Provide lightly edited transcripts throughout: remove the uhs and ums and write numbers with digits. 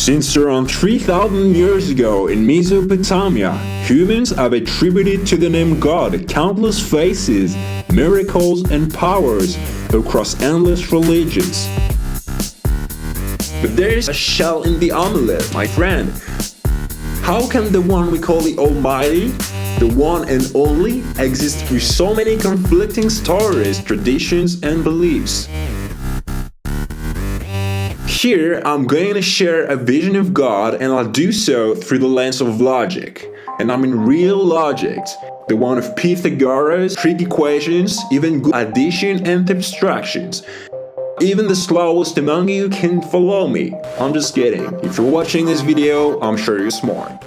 Since around 3,000 years ago in Mesopotamia, humans have attributed to the name God countless faces, miracles, and powers across endless religions. But there is a shell in the omelette, my friend. How can the one we call the Almighty, the one and only, exist through so many conflicting stories, traditions, and beliefs? Here, I'm going to share a vision of God, and I'll do so through the lens of logic. And I mean real logic, the one of Pythagoras, trig equations, even good addition and subtractions. Even the slowest among you can follow me. I'm just kidding. If you're watching this video, I'm sure you're smart.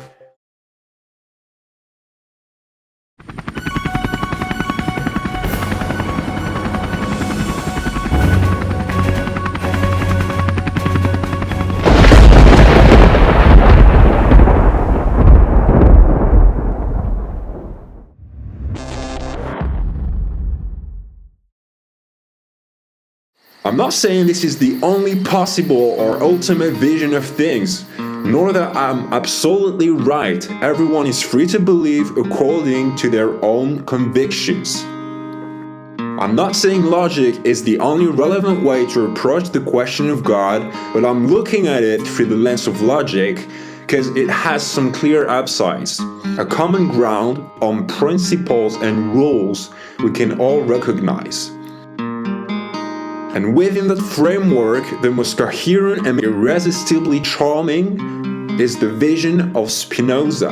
I'm not saying this is the only possible or ultimate vision of things, nor that I'm absolutely right. Everyone is free to believe according to their own convictions. I'm not saying logic is the only relevant way to approach the question of God, but I'm looking at it through the lens of logic because it has some clear upsides, a common ground on principles and rules we can all recognize. And within that framework, the most coherent and irresistibly charming is the vision of Spinoza,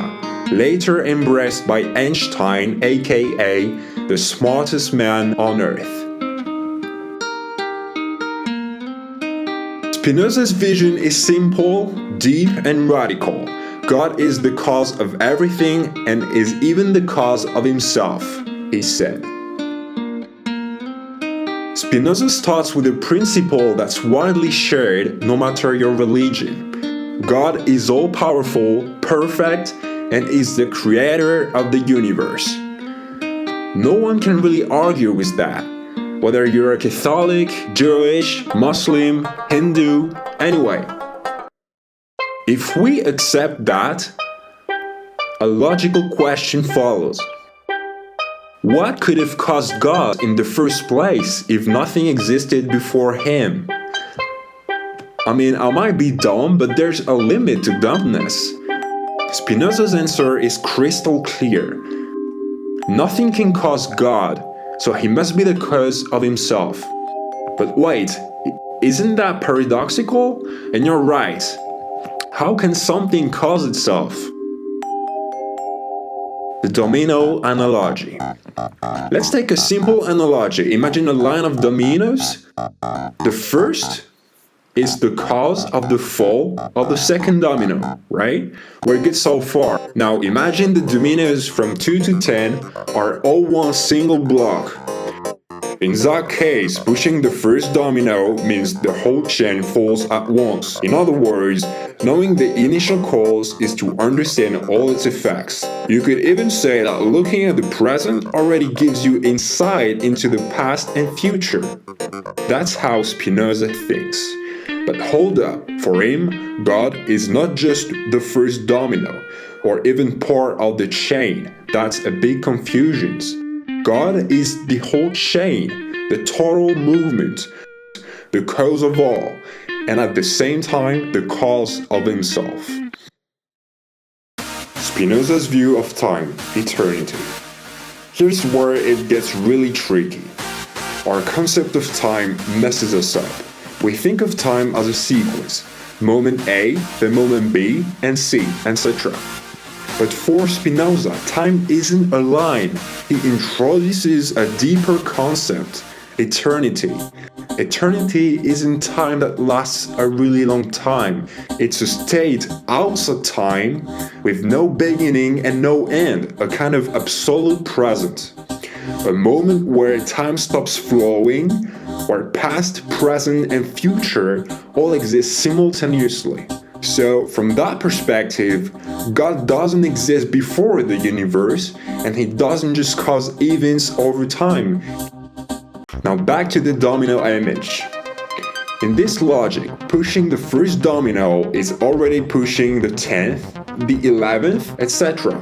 later embraced by Einstein, aka the smartest man on earth. Spinoza's vision is simple, deep, and radical. God is the cause of everything and is even the cause of himself, he said. Spinoza starts with a principle that's widely shared no matter your religion. God is all-powerful, perfect, and is the creator of the universe. No one can really argue with that, whether you're a Catholic, Jewish, Muslim, Hindu, anyway. If we accept that, a logical question follows. What could have caused God in the first place if nothing existed before him? I mean, I might be dumb, but there's a limit to dumbness. Spinoza's answer is crystal clear. Nothing can cause God, so he must be the cause of himself. But wait, isn't that paradoxical? And you're right. How can something cause itself? The domino analogy. Let's take a simple analogy. Imagine a line of dominoes. The first is the cause of the fall of the second domino, right? We're good so far. Now imagine the dominoes from 2 to 10 are all one single block. In that case, pushing the first domino means the whole chain falls at once. In other words, knowing the initial cause is to understand all its effects. You could even say that looking at the present already gives you insight into the past and future. That's how Spinoza thinks. But hold up, for him, God is not just the first domino, or even part of the chain. That's a big confusion. God is the whole chain, the total movement, the cause of all, and at the same time, the cause of himself. Spinoza's view of time, eternity. Here's where it gets really tricky. Our concept of time messes us up. We think of time as a sequence, moment A, then moment B, and C, etc. But for Spinoza, time isn't a line. He introduces a deeper concept, eternity. Eternity isn't time that lasts a really long time. It's a state outside time with no beginning and no end, a kind of absolute present. A moment where time stops flowing, where past, present, and future all exist simultaneously. So, from that perspective, God doesn't exist before the universe, and he doesn't just cause events over time. Now back to the domino image. In this logic, pushing the first domino is already pushing the 10th, the 11th, etc.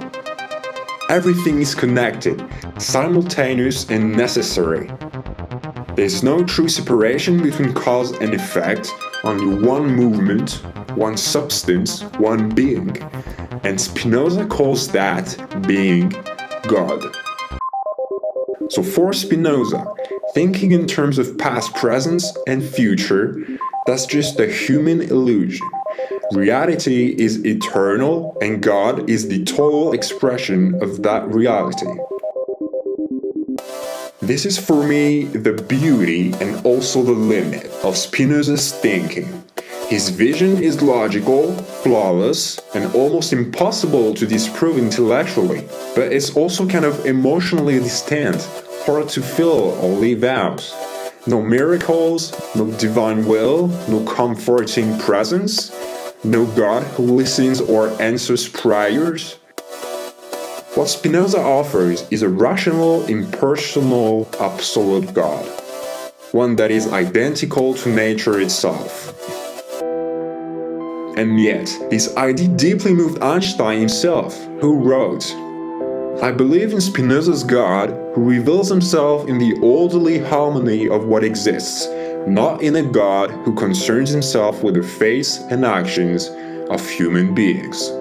Everything is connected, simultaneous and necessary. There's no true separation between cause and effect, only one movement, one substance, one being. And Spinoza calls that being God. So for Spinoza, thinking in terms of past, present, and future, that's just a human illusion. Reality is eternal, and God is the total expression of that reality. This is for me the beauty and also the limit of Spinoza's thinking. His vision is logical, flawless, and almost impossible to disprove intellectually, but it's also kind of emotionally distant, hard to feel or live out. No miracles, no divine will, no comforting presence, no God who listens or answers prayers. What Spinoza offers is a rational, impersonal, absolute God, one that is identical to nature itself. And yet, this idea deeply moved Einstein himself, who wrote, "I believe in Spinoza's God, who reveals himself in the orderly harmony of what exists, not in a God who concerns himself with the fates and actions of human beings."